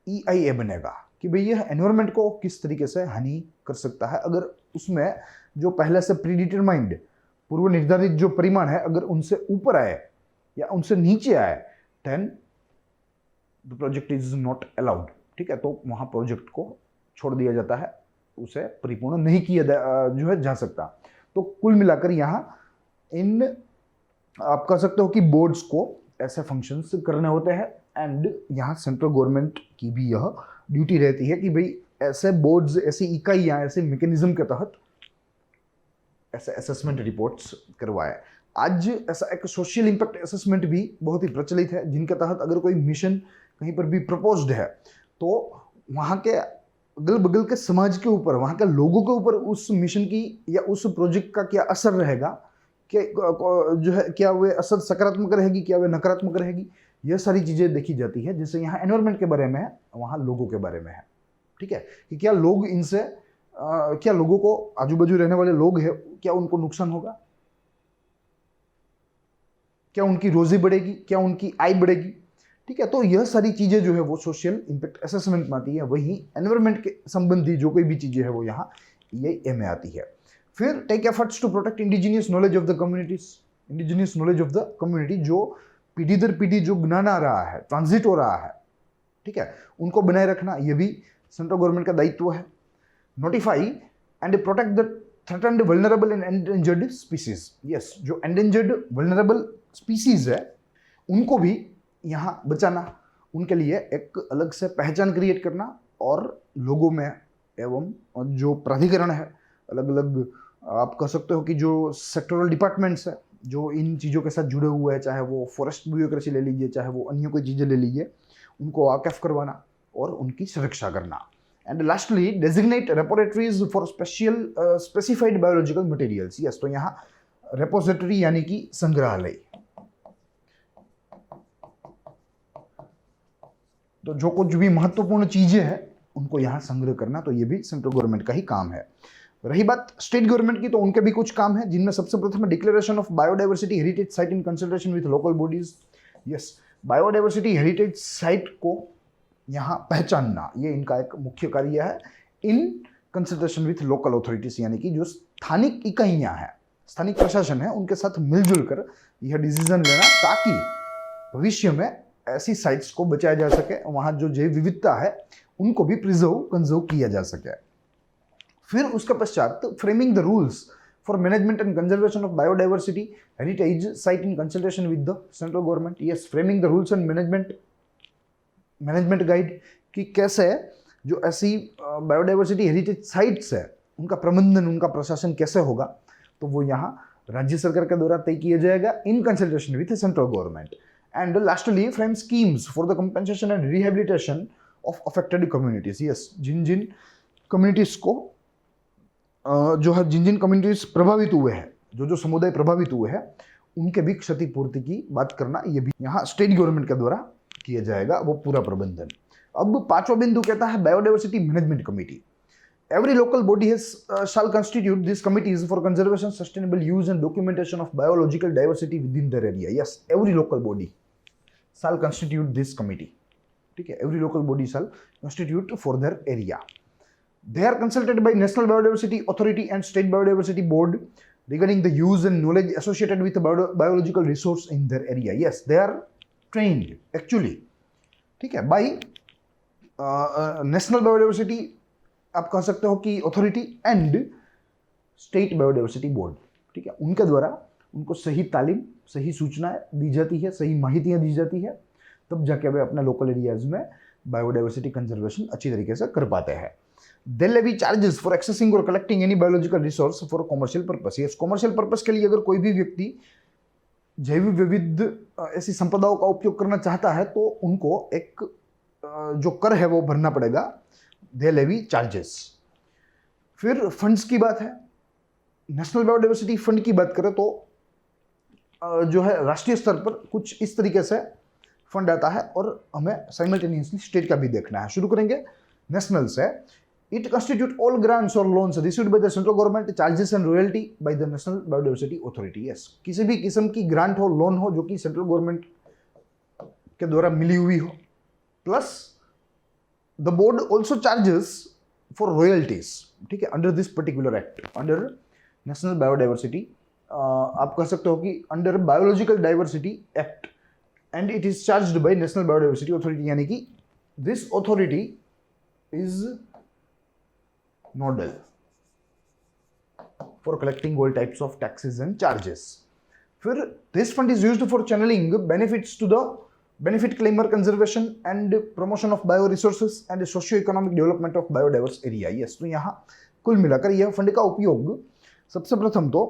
EIA बनेगा कि भाई यह एनवायरनमेंट को किस तरीके से हानि कर सकता है। अगर उसमें जो पहले से प्री डिटरमाइंड पूर्व निर्धारित जो परिमाण है अगर उनसे ऊपर आए या उनसे नीचे आए then the project is not allowed. ठीक है, तो वहां प्रोजेक्ट को छोड़ दिया जाता है, उसे परिपूर्ण नहीं किया जो है जा सकता। तो कुल मिलाकर यहाँ इन आप कह सकते हो कि बोर्ड्स को ऐसे फंक्शंस करने होते हैं एंड यहाँ सेंट्रल गवर्नमेंट की भी यह ड्यूटी रहती है कि भाई ऐसे बोर्ड्स, ऐसी इकाइयाँ, ऐसे मैकेनिज्म के तहत ऐसे असेसमेंट रिपोर्ट्स करवाए। आज ऐसा एक सोशल इम्पैक्ट असेसमेंट भी बहुत ही प्रचलित है, जिनके तहत अगर कोई मिशन कहीं पर भी प्रपोज्ड है तो वहाँ के अगल बगल के समाज के ऊपर, वहाँ के लोगों के ऊपर उस मिशन की या उस प्रोजेक्ट का क्या असर रहेगा, कि जो है क्या वे असर सकारात्मक रहेगी, क्या वे नकारात्मक रहेगी, यह सारी चीज़ें देखी जाती है। जैसे यहाँ एनवायरनमेंट के बारे में है, वहाँ लोगों के बारे में है। ठीक है, कि क्या लोग इनसे क्या लोगों को, आजू बाजू रहने वाले लोग हैं, क्या उनको नुकसान होगा, क्या उनकी रोजी बढ़ेगी, क्या उनकी आय बढ़ेगी। ठीक है, तो यह सारी चीजें जो है वो सोशल इंपैक्ट असेसमेंट में आती है। वही एनवायरनमेंट के संबंधी जो कोई भी चीजें है वो यहाँ ये में आती है। फिर take efforts to protect indigenous knowledge of the communities. Indigenous knowledge of the community, जो पीढ़ी दर पीढ़ी जो ज्ञान आ रहा है, ट्रांजिट हो रहा है, ठीक है, उनको बनाए रखना ये भी सेंट्रल गवर्नमेंट का दायित्व है। Notify and protect the threatened, vulnerable and endangered species. Yes, जो एंडेंजर्ड वल्नरेबल स्पीसीज है उनको भी यहाँ बचाना, उनके लिए एक अलग से पहचान क्रिएट करना, और लोगों में एवं जो प्राधिकरण है, अलग अलग आप कह सकते हो कि जो सेक्टोरल डिपार्टमेंट्स है जो इन चीज़ों के साथ जुड़े हुए हैं, चाहे वो फॉरेस्ट ब्यूरोक्रेसी ले लीजिए, चाहे वो अन्य कोई चीज़ें ले लीजिए, उनको वाकिफ करवाना और उनकी सुरक्षा करना। And lastly designate repositories for specified biological materials. Yes, तो यहाँ रेपोजिटरी यानी कि संग्रहालय, तो जो कुछ भी महत्वपूर्ण चीजें हैं उनको यहाँ संग्रह करना, तो ये भी सेंट्रल गवर्नमेंट का ही काम है। रही बात स्टेट गवर्नमेंट की, तो उनके भी कुछ काम है, जिनमें सबसे प्रथम है declaration of biodiversity heritage site in consultation with local bodies. Yes, biodiversity heritage site को यहाँ पहचानना, ये इनका एक मुख्य कार्य है इन कंसल्टेशन विथ लोकल अथॉरिटीज, यानी कि जो स्थानिक इकाइयाँ हैं, स्थानिक प्रशासन है, उनके साथ मिलजुल कर यह डिसीजन लेना, ताकि भविष्य में ऐसी साइट्स को बचाया जा सके, वहाँ जो जैव विविधता है उनको भी कंजर्व किया जा सके। फिर उसके पश्चात framing the rules for management and conservation of biodiversity heritage site in consultation with the central government. Yes, framing the rules and management guide, कि कैसे जो ऐसी बायोडाइवर्सिटी हेरिटेज साइट्स है उनका प्रबंधन, उनका प्रशासन कैसे होगा, तो वो यहाँ राज्य सरकार के द्वारा तय किया जाएगा in consultation with central government. And lastly frame schemes for the compensation and rehabilitation of affected communities. Yes, जिन जिन कम्युनिटीज को जो है, जिन जिन कम्युनिटीज प्रभावित हुए हैं, जो समुदाय प्रभावित हुए हैं, उनके भी क्षतिपूर्ति की बात करना, ये भी यहाँ स्टेट गवर्नमेंट के द्वारा किया जाएगा, वो पूरा प्रबंधन। अब पांचवा बिंदु कहता है biodiversity management committee. Every local body shall constitute these committees for conservation, sustainable use and documentation of biological diversity within their area. Yes, every local body shall constitute this committee. ठीक है, every local body shall constitute for their area. They are consulted by National Biodiversity Authority and State Biodiversity Board regarding the use and knowledge associated with the biological resource in their area. Yes, they are trained actually. ठीक है, by National Biodiversity आप कह सकते हो कि authority and state biodiversity board, ठीक है, उनके द्वारा उनको सही तालीम, सही सूचनाएं दी जाती है, सही माहितियां दी जाती है, तब जाके वे अपने लोकल एरियाज में बायोडाइवर्सिटी कंजर्वेशन अच्छी तरीके से कर पाते हैं। दे लेवी चार्जेस फॉर एक्सेसिंग और collecting any biological resource for commercial purpose. Yes, commercial purpose के लिए अगर कोई भी व्यक्ति जैव विविध ऐसी संपदाओं का उपयोग करना चाहता है तो उनको एक जो कर है वो भरना पड़ेगा, दे लेवी चार्जेस। फिर फंड्स की बात है, नेशनल बायोडाइवर्सिटी फंड की बात करें तो जो है राष्ट्रीय स्तर पर कुछ इस तरीके से फंड आता है, और हमें साइमल्टेनियसली स्टेट का भी देखना है। शुरू करेंगे नेशनल से। इट कंस्टिट्यूट ऑल ग्रांट्स और loans received by the central government, charges and royalty by the national biodiversity authority. Yes, किसी भी किस्म की ग्रांट हो, लोन हो जो कि सेंट्रल गवर्नमेंट के द्वारा मिली हुई हो, plus the board also charges for royalties, ठीक है, under this particular act, under National Biodiversity आप कह सकते हो कि under biological diversity act, and it is charged by national biodiversity authority, यानी कि this authority is nodal for collecting all types of taxes and charges. फिर this fund is used for channelling benefits to the benefit claimer conservation and promotion of bio resources and socio economic development of biodiverse area. Yes, तो यहाँ कुल मिलाकर यह फंड का उपयोग सबसे प्रथम तो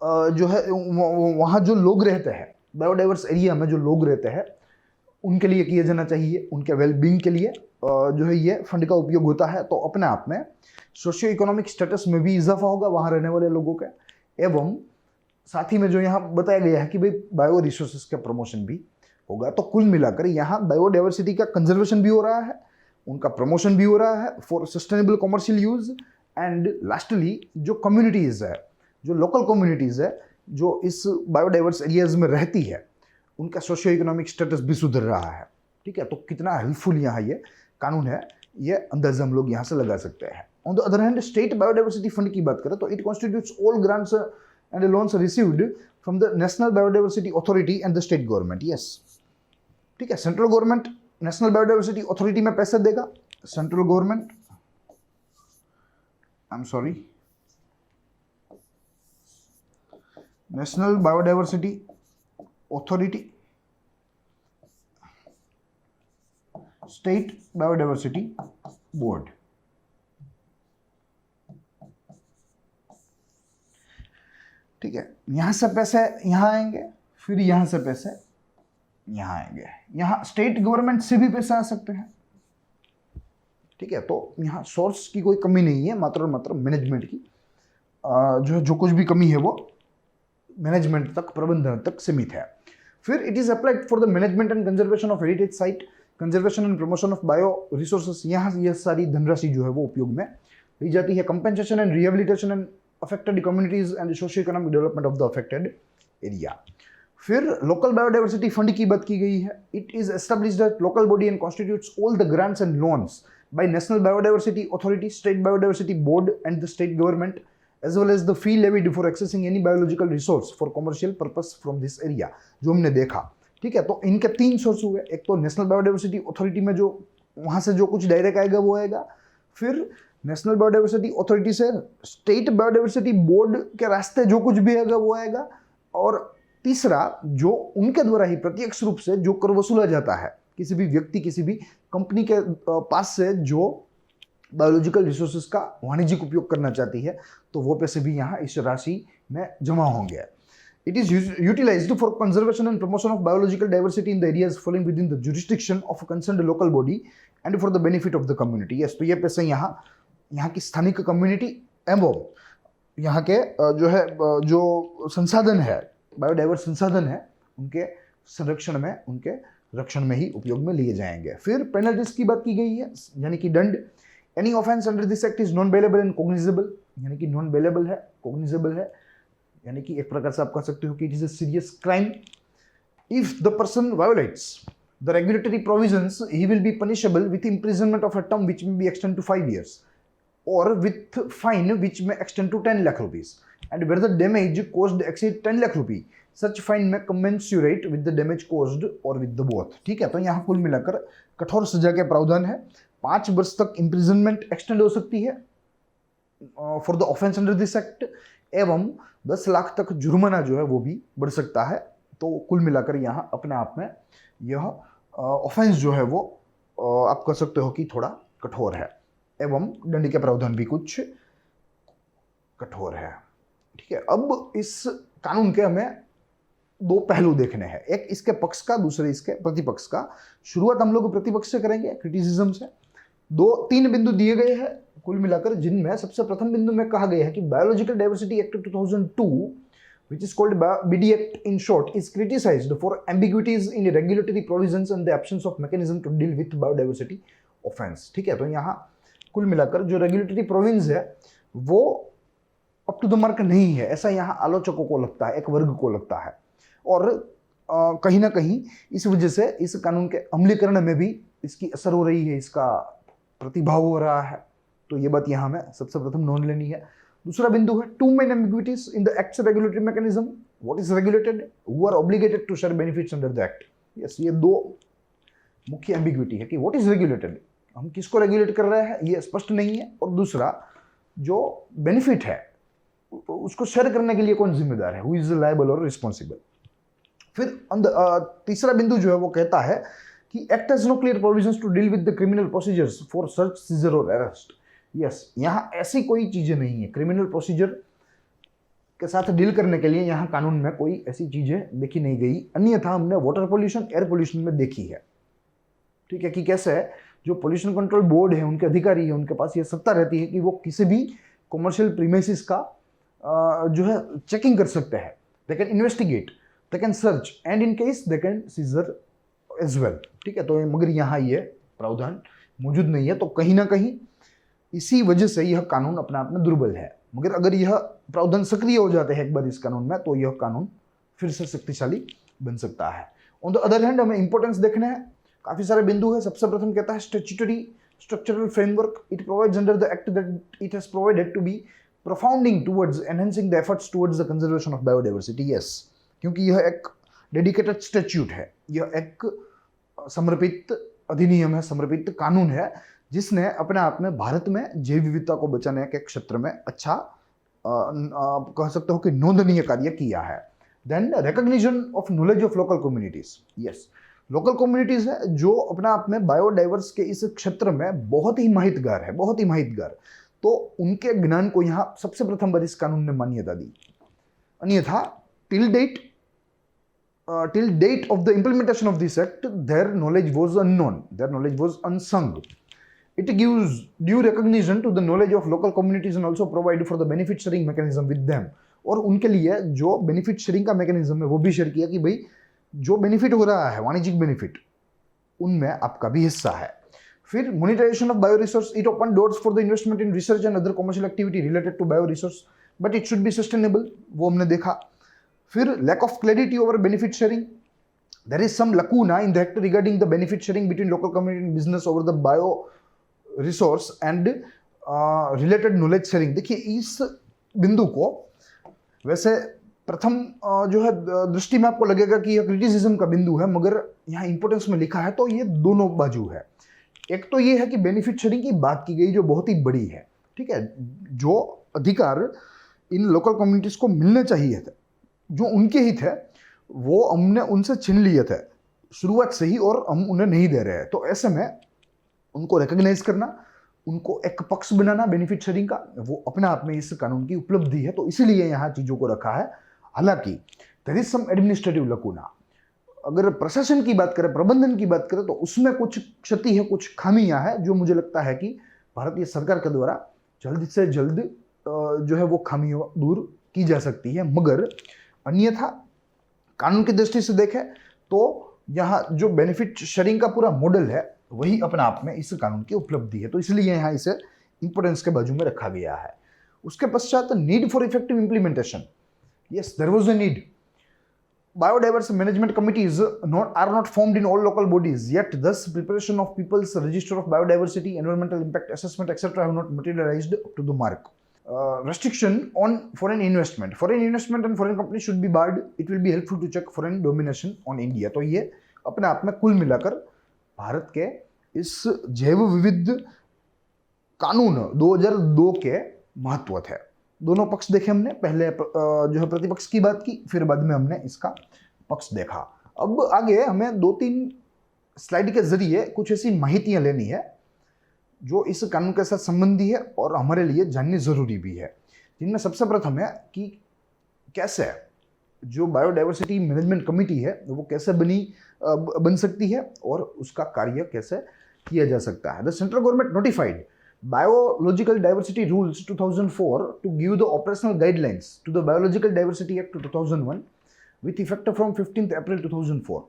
जो है वहाँ जो लोग रहते हैं, बायोडाइवर्स एरिया में जो लोग रहते हैं, उनके लिए किया जाना चाहिए, उनके वेलबींग के लिए जो है ये फंड का उपयोग होता है। तो अपने आप में सोशियो इकोनॉमिक स्टेटस में भी इजाफा होगा वहाँ रहने वाले लोगों का, एवं साथ ही में जो यहाँ बताया गया है कि भाई बायो रिसोर्सेज का प्रमोशन भी होगा। तो कुल मिलाकर यहाँ बायोडाइवर्सिटी का कंजर्वेशन भी हो रहा है, उनका प्रमोशन भी हो रहा है for sustainable commercial use, and lastly जो कम्युनिटीज़ है, जो लोकल कम्युनिटीज़ है जो इस बायोडाइवर्स एरियाज में रहती है, उनका सोशियो इकोनॉमिक स्टेटस भी सुधर रहा है। ठीक है, तो कितना हेल्पफुल यहाँ ये कानून है, ये अंदाजा हम लोग यहाँ से लगा सकते हैं। On the other hand, state biodiversity fund की बात करें तो it constitutes all grants and loans received from the national biodiversity authority and the state government. Yes, ठीक है, central government national biodiversity authority में पैसे देगा, central government, I am sorry, national biodiversity authority, state biodiversity board. ठीक है, यहां से पैसे यहां आएंगे, फिर यहां से पैसे यहां आएंगे, यहां स्टेट गवर्नमेंट से भी पैसे आ सकते हैं। ठीक है, तो यहां सोर्स की कोई कमी नहीं है, मात्र और मात्र मैनेजमेंट की जो कुछ भी कमी है वो मैनेजमेंट तक, प्रबंधन तक सीमित है। फिर it is applied for the management and conservation of heritage site, conservation and promotion of bio resources. यहाँ यह सारी धनराशि जो है वो उपयोग में ली जाती है। Compensation and rehabilitation and affected communities and socio economic development of the affected area. फिर लोकल बायोडाइवर्सिटी फंड की बात की गई है। It is established at local body and constitutes all the grants and loans by National Biodiversity Authority, State Biodiversity Board and the state government, as well as the fee levied for accessing any biological resource for commercial purpose from this area, जो हमने देखा। ठीक है, तो इनके तीन सोर्स हुए, एक तो नेशनल बायोडाइवर्सिटी अथॉरिटी में जो वहाँ से जो कुछ डायरेक्ट आएगा वो आएगा, फिर नेशनल बायोडाइवर्सिटी अथॉरिटी से स्टेट बायोडाइवर्सिटी बोर्ड के रास्ते जो कुछ भी आएगा वो आएगा, और तीसरा जो उनके द्वारा ही प्रत्यक्ष रूप से जो कर वसूला जाता है किसी भी व्यक्ति, किसी भी कंपनी के पास से जो बायोलॉजिकल रिसोर्सेज का वाणिज्यिक उपयोग करना चाहती है, तो वो पैसे भी यहाँ इस राशि में जमा होंगे। It is utilized for conservation and promotion of biological diversity in the areas following within the jurisdiction of concerned local body and for the benefit of the community. Yes, तो ये पैसे यहाँ की स्थानिक कम्युनिटी एवं यहाँ के जो है जो संसाधन है, बायोडाइवर्स संसाधन है, उनके संरक्षण में, उनके रक्षण में ही उपयोग में लिए जाएंगे। फिर पेनल्टीज की बात की गई है, यानी कि दंड। Any offence under this act is non bailable and cognizable, यानी कि नॉन बेलेबल है, कॉग्निजेबल है, यानी कि एक प्रकार से आप कह सकते हो कि it is a serious crime. If the person violates the regulatory provisions he will be punishable with imprisonment of a term which may be extend to 5 years or with fine which may extend to 10 lakh rupees, and where the damage caused exceed 10 lakh rupee, such fine may commensurate with the damage caused or with the both। ठीक है, तो यहाँ कुल मिलाकर कठोर सजा के प्रावधान है। 5 वर्ष तक इम्प्रिजनमेंट एक्सटेंड हो सकती है for the offence under this act, एवं 10 लाख तक जुर्माना जो है वो भी बढ़ सकता है। तो कुल मिलाकर यहाँ अपने आप में यह ऑफेंस जो है वो आप कह सकते हो कि थोड़ा कठोर है, एवं दंड के प्रावधान भी कुछ कठोर है। ठीक है, अब इस कानून के हमें 2 पहलू देखने हैं, एक इसके पक्ष का, दूसरे इसके प्रतिपक्ष का। शुरुआत हम लोग प्रतिपक्ष से करेंगे, क्रिटिसिज्म से। 3 बिंदु दिए गए हैं कुल मिलाकर, जिनमें सबसे प्रथम बिंदु में कहा गया है कि biological diversity act 2002 which is called BD Act in short is criticized for ambiguities in regulatory provisions and the absence of mechanism to deal with biodiversity offense। ठीक है, तो यहाँ कुल मिलाकर जो रेगुलेटरी प्रोविजंस है वो अप टू द मार्क नहीं है, ऐसा यहाँ आलोचकों को लगता है, एक वर्ग को लगता है, और कहीं ना कहीं इस वजह से इस कानून के अमलीकरण में भी इसकी असर हो रही है, इसका प्रतिभाव हो रहा है। तो ये बात यहाँ हमें सबसे प्रथम नोट लेनी है। दूसरा बिंदु है two main ambiguities in the act regulatory mechanism, what is regulated, who are obligated to share benefits under the act. Yes, ये दो मुख्य एम्बिग्विटी है कि व्हाट इज रेगुलेटेड, हम किसको रेगुलेट कर रहे हैं ये स्पष्ट नहीं है, और दूसरा जो बेनिफिट है उसको शेयर करने के लिए कौन जिम्मेदार है, हु इज लायबल और रिस्पॉन्सिबल। फिर तीसरा बिंदु जो है वो कहता है कि act has no clear provisions to deal with the criminal procedures for search, seizure और अरेस्ट। यस, यहाँ ऐसी कोई चीजें नहीं है, क्रिमिनल प्रोसीजर के साथ डील करने के लिए यहाँ कानून में कोई ऐसी चीजें देखी नहीं गई, अन्यथा हमने वाटर पोल्यूशन, एयर पोल्यूशन में देखी है। ठीक है, कि कैसे है जो पोल्यूशन कंट्रोल बोर्ड है, उनके अधिकारी है, उनके पास ये सत्ता रहती है कि वो किसी भी कमर्शियल प्रीमिसेस का जो है चेकिंग कर सकते हैं, they can investigate, they can search and in case they can seizure as well. ठीक है, तो मगर यहाँ ये प्रावधान मौजूद नहीं है, तो कहीं ना कहीं इसी वजह से यह कानून अपने आप में दुर्बल है। मगर अगर यह प्रावधान सक्रिय हो जाते हैं एक बार इस कानून में, तो यह कानून फिर से शक्तिशाली बन सकता है। ऑन द अदर हैंड हमें इंपॉर्टेंस देखना है, काफी सारे बिंदु है। सबसे प्रथम कहता है statutory structural framework, it provides under the act that it has provided to be profounding towards enhancing the efforts towards the conservation of biodiversity। yes, क्योंकि यह एक डेडिकेटेड स्टैट्यूट है, यह एक समर्पित अधिनियम है, समर्पित कानून है, जिसने अपने आप में भारत में जैव विविधता को बचाने के क्षेत्र में अच्छा कह सकते हो कि नोंदनीय कार्य किया है। Then recognition of knowledge of local communities. Yes, local communities है जो अपने आप में बायोडाइवर्स के इस क्षेत्र में बहुत ही माहितगार है, बहुत ही माहितगार, तो उनके ज्ञान को यहाँ सबसे प्रथम बार इस कानून ने मान्यता दी। अन्यथा till date of the implementation of this act their knowledge was unknown, their knowledge was unsung. It gives due recognition to the knowledge of local communities and also provide for the benefit sharing mechanism with them. और उनके लिए जो बेनिफिट शेयरिंग का मैकेनिज्म है वो भी शेयर किया कि भाई जो बेनिफिट हो रहा है, वाणिज्यिक बेनिफिट, उनमें आपका भी हिस्सा है। फिर monetization of bio resource, it open doors for the investment in research and other commercial activity related to bio resource, but it should be sustainable, वो हमने देखा। फिर lack of clarity over benefit sharing, there is some lacuna in the act regarding the benefit sharing between local community and business over the bio resource and related knowledge sharing. देखिए इस बिंदु को वैसे प्रथम जो है दृष्टि में आपको लगेगा कि यह क्रिटिसिज्म का बिंदु है, मगर यहाँ इंपोर्टेंस में लिखा है तो ये दोनों बाजू है। एक तो ये है कि बेनिफिट शेयरिंग की बात की गई जो बहुत ही बड़ी है, ठीक है, जो अधिकार इन लोकल कम्युनिटीज को मिलने चाहिए थे, जो उनके ही थे, वो हमने उनसे छीन लिए थे शुरुआत से ही और हम उन्हें नहीं दे रहे हैं। तो ऐसे में उनको रिकॉग्नाइज करना, उनको एक पक्ष बनाना बेनिफिट शेयरिंग का, वो अपने आप में इस कानून की उपलब्धि है, तो इसीलिए यहाँ चीजों को रखा है। हालांकि there is some administrative lacuna, अगर प्रशासन की बात करें, प्रबंधन की बात करें, तो उसमें कुछ क्षति है, कुछ खामियां हैं, जो मुझे लगता है कि भारतीय सरकार के द्वारा जल्द से जल्द जो है वो खामियां दूर की जा सकती है। मगर अन्यथा कानून की दृष्टि से देखें तो यहाँ जो बेनिफिट शेयरिंग का पूरा मॉडल है वही अपने आप में इस कानून की उपलब्धि है, तो इसलिए यहाँ इसे इंपोर्टेंस के बाजू में रखा गया है। उसके पश्चात need for effective implementation. Yes, there was a need. Biodiversity management committees are not formed in all local bodies, yet thus preparation of people's register of biodiversity, environmental impact assessment, etc. have not materialized up to the mark. Restriction on foreign investment. Foreign investment and foreign companies should be barred. It will be helpful to check foreign domination on India. तो ये अपने आप में कुल मिलाकर भारत के इस जैव विविध कानून 2002 के महत्व थे। दोनों पक्ष देखे हमने, पहले जो है प्रतिपक्ष की बात की, फिर बाद में हमने इसका पक्ष देखा। अब आगे हमें 2-3 स्लाइड के जरिए कुछ ऐसी माहितियां लेनी है जो इस कानून के साथ संबंधी है और हमारे लिए जाननी जरूरी भी है, जिनमें सबसे प्रथम है कि कैसे जो बायोडाइवर्सिटी मैनेजमेंट कमेटी है वो कैसे बन सकती है और उसका कार्य कैसे किया जा सकता है। The central government notified Biological Diversity Rules 2004 to give the operational guidelines to the Biological Diversity Act 2001 with effect from 15th April 2004.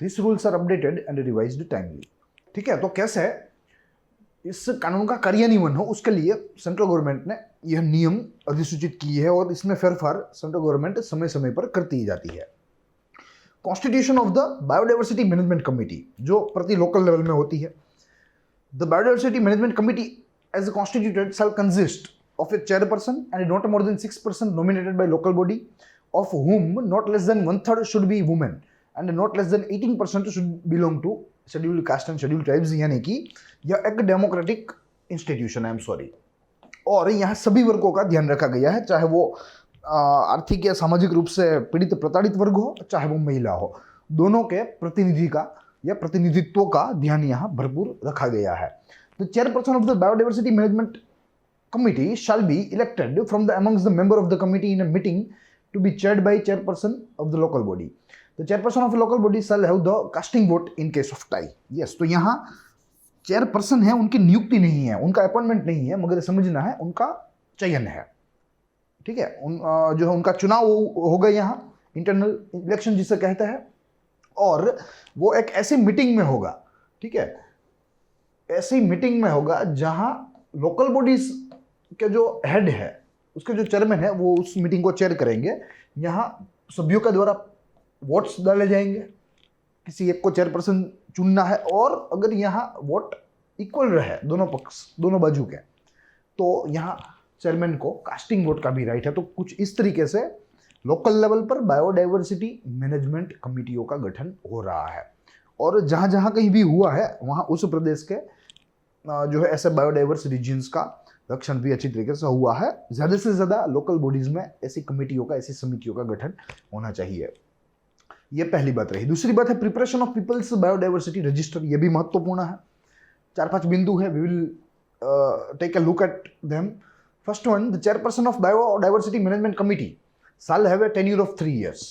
These rules are updated and revised timely. ठीक है, तो कैसे इस कानून का कार्यान्वयन हो उसके लिए सेंट्रल गवर्नमेंट ने यह नियम अधिसूचित किए हैं और इसमें फेरफार सेंट्रल गवर्नमेंट समय समय पर करती जाती है। Constitution of the biodiversity management committee जो प्रति लोकल लेवल में होती है। The Biodiversity Management Committee as constituted shall consist of a chairperson and not more than 6% nominated by local body, of whom not less than 1/3 should be women and not less than 18% should belong to scheduled caste and scheduled tribes। यानी कि यह एक डेमोक्रेटिक इंस्टीट्यूशन है, आई एम सॉरी। और यहाँ सभी वर्गों का ध्यान रखा गया है, चाहे वो आर्थिक या सामाजिक रूप से पीड़ित प्रताड़ित वर्ग हो, चाहे वो महिला हो, दोनों के प्रतिनिधि का या प्रतिनिधित्व का ध्यान यहाँ भरपूर रखा गया है। The chairperson of the biodiversity management committee shall be elected from the amongst the member of the committee in a meeting to be chaired by chairperson of the local body. The chairperson of a local body shall have the casting vote in case of tie. Yes, तो यहाँ चेयरपर्सन है, उनकी नियुक्ति नहीं है, उनका अपॉइंटमेंट नहीं है, मगर समझना है उनका चयन है। ठीक है, जो है उनका चुनाव होगा यहाँ, इंटरनल इलेक्शन जिसे कहते हैं, और वो एक ऐसी मीटिंग में होगा। ठीक है, ऐसी मीटिंग में होगा जहाँ लोकल बॉडीज के जो हेड है, उसके जो चेयरमैन है, वो उस मीटिंग को चेयर करेंगे। यहाँ सभ्यों के द्वारा वोट्स डाले जाएंगे, किसी एक को चेयरपर्सन चुनना है, और अगर यहाँ वोट इक्वल रहे दोनों पक्ष, दोनों बाजू के, तो यहाँ चेयरमैन को कास्टिंग वोट का भी राइट है। तो कुछ इस तरीके से लोकल लेवल पर बायोडाइवर्सिटी मैनेजमेंट कमिटियों का गठन हो रहा है, और जहाँ जहाँ कहीं भी हुआ है वहाँ उस प्रदेश के जो है ऐसे बायोडाइवर्स रीजन्स का रक्षण भी अच्छी तरीके से हुआ है। ज़्यादा से ज़्यादा लोकल बॉडीज़ में ऐसी कमेटियों का, ऐसी समितियों का गठन होना चाहिए। ये पहली बात रही। दूसरी बात है preparation of people's biodiversity register. ये भी महत्वपूर्ण है। 4-5 बिंदु है, we will take a look at them. First one, the chairperson of biodiversity management committee shall have a tenure of 3 years.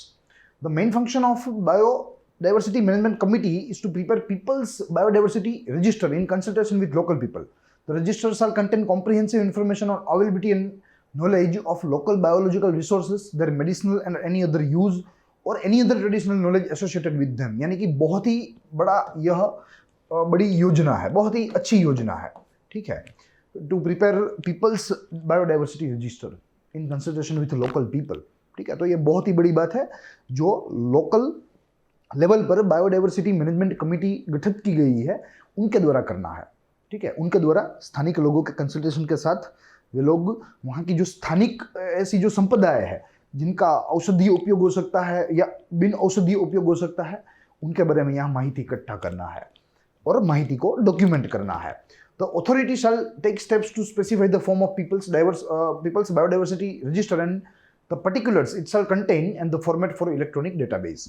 The main function of Biodiversity Management Committee is to prepare people's biodiversity register in consultation with local people. The register shall contain comprehensive information on availability and knowledge of local biological resources, their medicinal and any other use or any other traditional knowledge associated with them. यानी कि बहुत ही बड़ा यह बड़ी योजना है, बहुत ही अच्छी योजना है। ठीक है, to prepare people's biodiversity register in consultation with local people। ठीक है, तो ये बहुत ही बड़ी बात है जो लोकल लेवल पर बायोडाइवर्सिटी मैनेजमेंट कमेटी गठित की गई है उनके द्वारा करना है। ठीक है, उनके द्वारा स्थानिक लोगों के कंसल्टेशन के साथ वे लोग वहाँ की जो स्थानिक ऐसी जो संपदाएं है जिनका औषधीय उपयोग हो सकता है या बिन औषधीय उपयोग हो सकता है, उनके बारे में यहाँ माहिती इकट्ठा करना है और माहिती को डॉक्यूमेंट करना है। The authority shall take steps to specify the form of people's biodiversity register and the particulars it shall contain and the format for electronic database.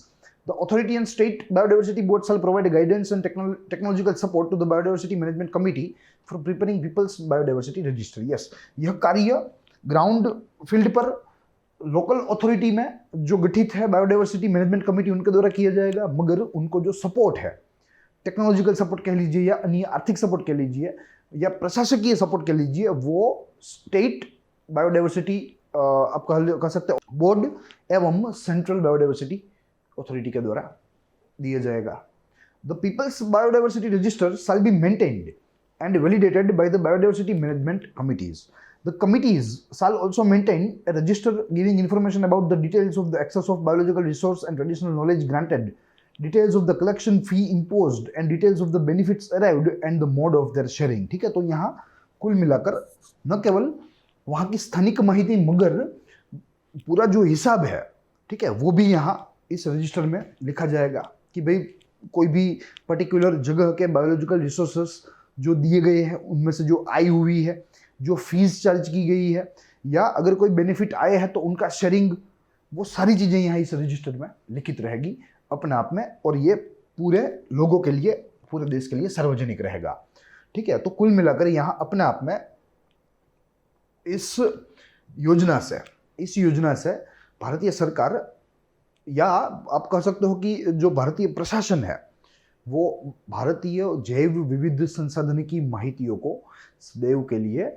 The authority and state biodiversity board shall provide guidance and technological support to the biodiversity management committee for preparing people's biodiversity register. Yes, यह कार्य ग्राउंड फील्ड पर लोकल अथॉरिटी में जो गठित है बायोडाइवर्सिटी मैनेजमेंट कमेटी उनके द्वारा किया जाएगा, मगर उनको जो सपोर्ट है, टेक्नोलॉजिकल सपोर्ट कह लीजिए या अन्य आर्थिक सपोर्ट कह लीजिए या प्रशासकीय सपोर्ट कह लीजिए, वो स्टेट बायोडाइवर्सिटी आप कह सकते हो बोर्ड एवं सेंट्रल बायोडाइवर्सिटी अथॉरिटी के द्वारा दिया जाएगा। The people's biodiversity register shall be maintained and validated by the biodiversity management committees. The committees shall also maintain a register giving information about the details of the access of biological resource and traditional knowledge granted, details of the collection fee imposed and details of the benefits arrived and the mode of their sharing। ठीक है, तो यहाँ कुल मिलाकर न केवल वहाँ की स्थानिक माहिती मगर पूरा जो हिसाब है, ठीक है, वो भी यहाँ इस रजिस्टर में लिखा जाएगा कि भाई कोई भी पर्टिकुलर जगह के बायोलॉजिकल रिसोर्सेस जो दिए गए हैं उनमें से जो आई हुई है, जो फीस चार्ज की गई है या अगर कोई बेनिफिट आए हैं तो उनका शेयरिंग, वो सारी चीज़ें यहाँ इस रजिस्टर में लिखित रहेगी अपने आप में, और ये पूरे लोगों के लिए, पूरे देश के लिए सार्वजनिक रहेगा। ठीक है, तो कुल मिलाकर यहाँ अपने आप में इस योजना से भारतीय सरकार या आप कह सकते हो कि जो भारतीय प्रशासन है वो भारतीय जैव विविध संसाधन की माहितियों को सदैव के लिए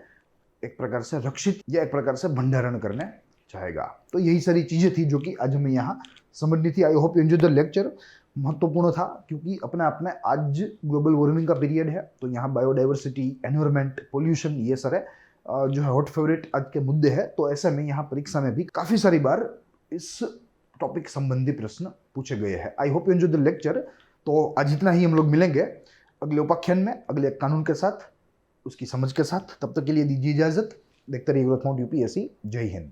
एक प्रकार से रक्षित या एक प्रकार से भंडारण करने चाहेगा। तो यही सारी चीज़ें थी जो कि आज हमें यहाँ समझनी थी। I hope you enjoy the lecture. महत्वपूर्ण था क्योंकि अपने आप में आज ग्लोबल वार्मिंग का पीरियड है, तो यहाँ बायोडाइवर्सिटी, एनवायरनमेंट, पोल्यूशन, ये सारे जो है हॉट फेवरेट आज के मुद्दे हैं। तो ऐसे में यहाँ परीक्षा में भी काफ़ी सारी बार इस टॉपिक संबंधी प्रश्न पूछे गए हैं। I hope you enjoy the lecture. तो आज इतना ही, हम लोग मिलेंगे अगले उपाख्यान में अगले कानून के साथ, उसकी समझ के साथ। तब तक के लिए दीजिए इजाज़त। देखते रहिए ग्रोथ मोड यूपीएससी। जय हिंद।